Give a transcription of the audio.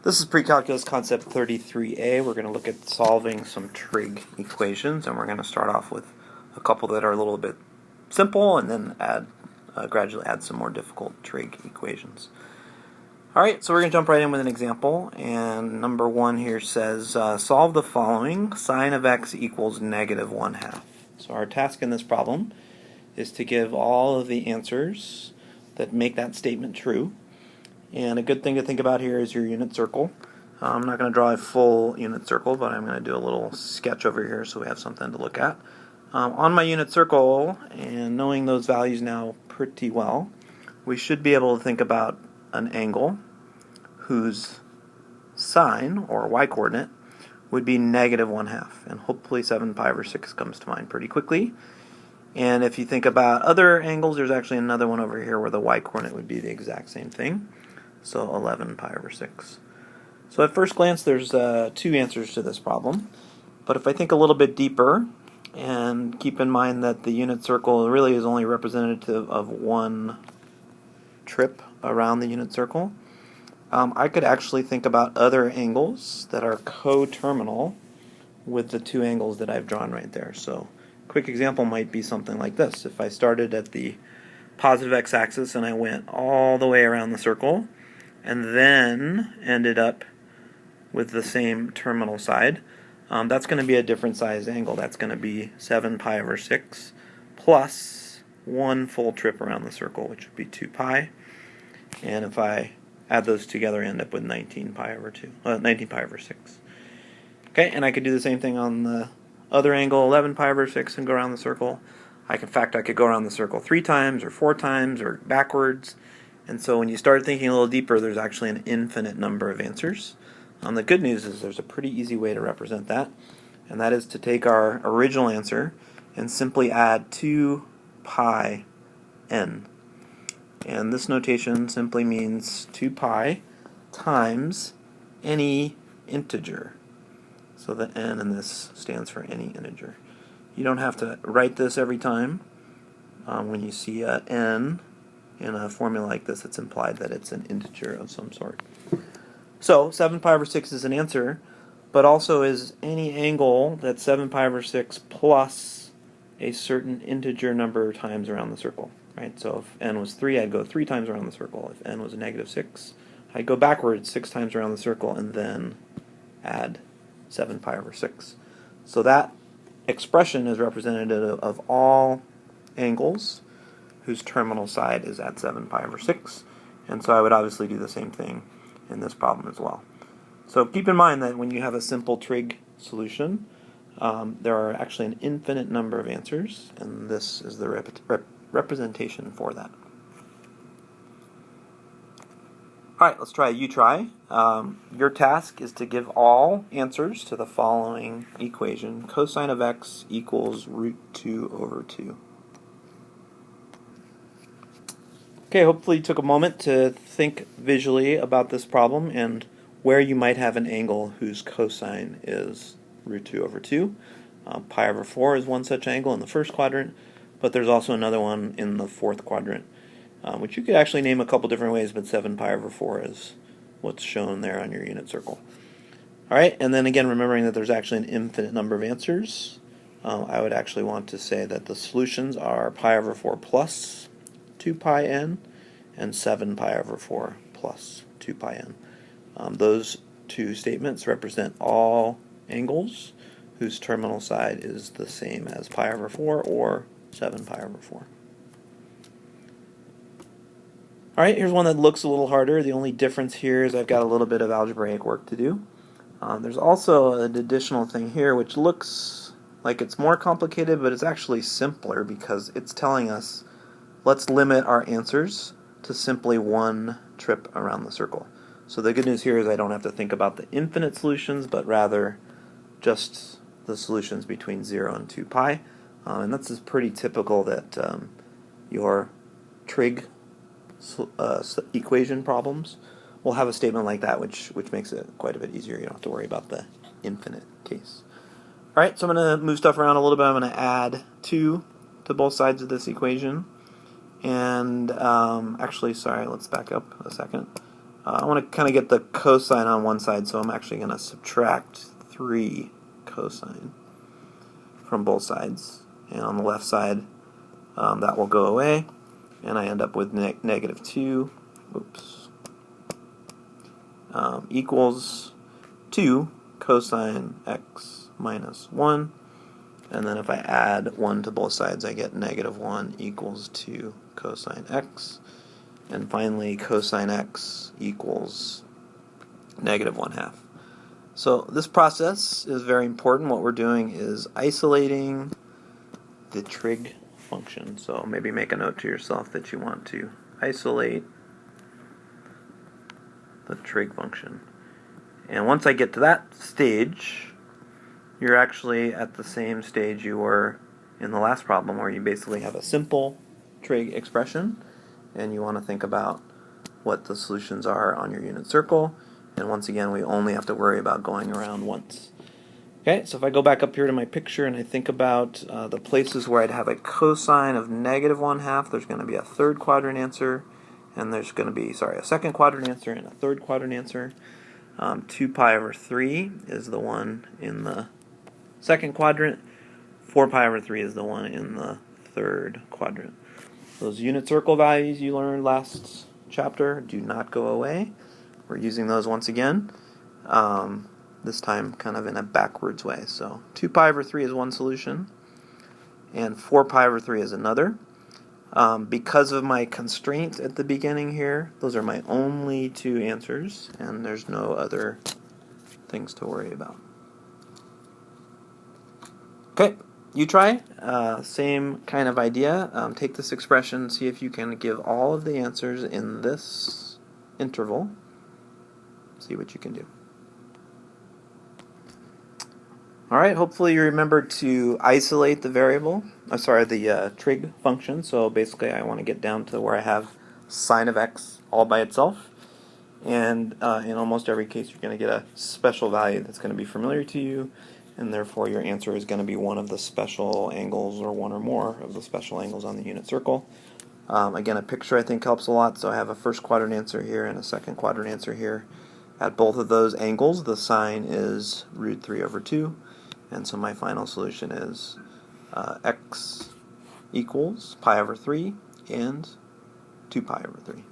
This is Pre-Calculus Concept 33A. We're going to look at solving some trig equations, and we're going to start off with a couple that are a little bit simple and then gradually add some more difficult trig equations. Alright, so we're going to jump right in with an example, and number one here says solve the following: sine of x equals negative 1/2. So our task in this problem is to give all of the answers that make that statement true. And a good thing to think about here is your unit circle. I'm not going to draw a full unit circle, but I'm going to do a little sketch over here so we have something to look at. On my unit circle, and knowing those values now pretty well, we should be able to think about an angle whose sine, or y-coordinate, would be negative 1/2. And hopefully 7 pi over 6 comes to mind pretty quickly. And if you think about other angles, there's actually another one over here where the y-coordinate would be the exact same thing. So 11 pi over 6. So at first glance, there's two answers to this problem. But if I think a little bit deeper, and keep in mind that the unit circle really is only representative of one trip around the unit circle, I could actually think about other angles that are coterminal with the two angles that I've drawn right there. So a quick example might be something like this. If I started at the positive x-axis and I went all the way around the circle, and then ended up with the same terminal side, that's going to be a different size angle. That's going to be 7 pi over 6 plus one full trip around the circle, which would be 2 pi. And if I add those together, I end up with 19 pi over 6. Okay, and I could do the same thing on the other angle, 11 pi over 6, and go around the circle. In fact, I could go around the circle 3 times or 4 times or backwards. And so when you start thinking a little deeper, there's actually an infinite number of answers. The good news is there's a pretty easy way to represent that, and that is to take our original answer and simply add 2 pi n. And this notation simply means 2 pi times any integer. So the n in this stands for any integer. You don't have to write this every time. When you see a n in a formula like this, it's implied that it's an integer of some sort. So 7 pi over 6 is an answer, but also is any angle that's 7 pi over 6 plus a certain integer number of times around the circle. Right? So if n was 3, I'd go 3 times around the circle. If n was a negative 6, I'd go backwards 6 times around the circle and then add 7 pi over 6. So that expression is representative of all angles whose terminal side is at 7 pi over 6. And so I would obviously do the same thing in this problem as well. So keep in mind that when you have a simple trig solution, there are actually an infinite number of answers, and this is the representation for that. Alright, let's try a u-try. Your task is to give all answers to the following equation: cosine of x equals root 2 over 2. Okay, hopefully you took a moment to think visually about this problem and where you might have an angle whose cosine is root 2 over 2. Pi over 4 is one such angle in the first quadrant, but there's also another one in the fourth quadrant, which you could actually name a couple different ways, but 7 pi over 4 is what's shown there on your unit circle. Alright, and then again, remembering that there's actually an infinite number of answers, I would actually want to say that the solutions are pi over 4 plus 2 pi n and 7 pi over 4 plus 2 pi n. Those two statements represent all angles whose terminal side is the same as pi over 4 or 7 pi over 4. Alright, here's one that looks a little harder. The only difference here is I've got a little bit of algebraic work to do. There's also an additional thing here which looks like it's more complicated, but it's actually simpler because it's telling us let's limit our answers to simply one trip around the circle. So the good news here is I don't have to think about the infinite solutions, but rather just the solutions between 0 and 2 pi. And that's pretty typical that your trig equation problems will have a statement like that, which makes it quite a bit easier. You don't have to worry about the infinite case. Alright, so I'm going to move stuff around a little bit. I'm going to add 2 to both sides of this equation. And actually, sorry, let's back up a second. I want to kind of get the cosine on one side, so I'm actually going to subtract 3 cosine from both sides. And on the left side, that will go away, and I end up with negative 2 equals 2 cosine x minus 1. And then if I add 1 to both sides, I get negative 1 equals 2 cosine x. And finally, cosine x equals negative 1/2. So this process is very important. What we're doing is isolating the trig function. So maybe make a note to yourself that you want to isolate the trig function. And once I get to that stage, you're actually at the same stage you were in the last problem, where you basically have a simple trig expression, and you want to think about what the solutions are on your unit circle. And once again, we only have to worry about going around once. Okay, so if I go back up here to my picture and I think about the places where I'd have a cosine of negative 1/2, there's going to be a third quadrant answer, and there's going to be, a second quadrant answer and a third quadrant answer. 2 pi over 3 is the one in the second quadrant. 4 pi over 3 is the one in the third quadrant. Those unit circle values you learned last chapter do not go away. We're using those once again, this time kind of in a backwards way. So 2 pi over 3 is one solution, and 4 pi over 3 is another. Because of my constraint at the beginning here, those are my only 2 answers, and there's no other things to worry about. Okay, you try. Same kind of idea. Take this expression, see if you can give all of the answers in this interval. See what you can do. Alright, hopefully you remembered to isolate the variable, the trig function. So basically I want to get down to where I have sine of x all by itself. And in almost every case you're going to get a special value that's going to be familiar to you, and therefore your answer is going to be one of the special angles, or one or more of the special angles on the unit circle. Again, a picture I think helps a lot, so I have a first quadrant answer here and a second quadrant answer here. At both of those angles, the sine is root 3 over 2, and so my final solution is x equals pi over 3 and 2 pi over 3.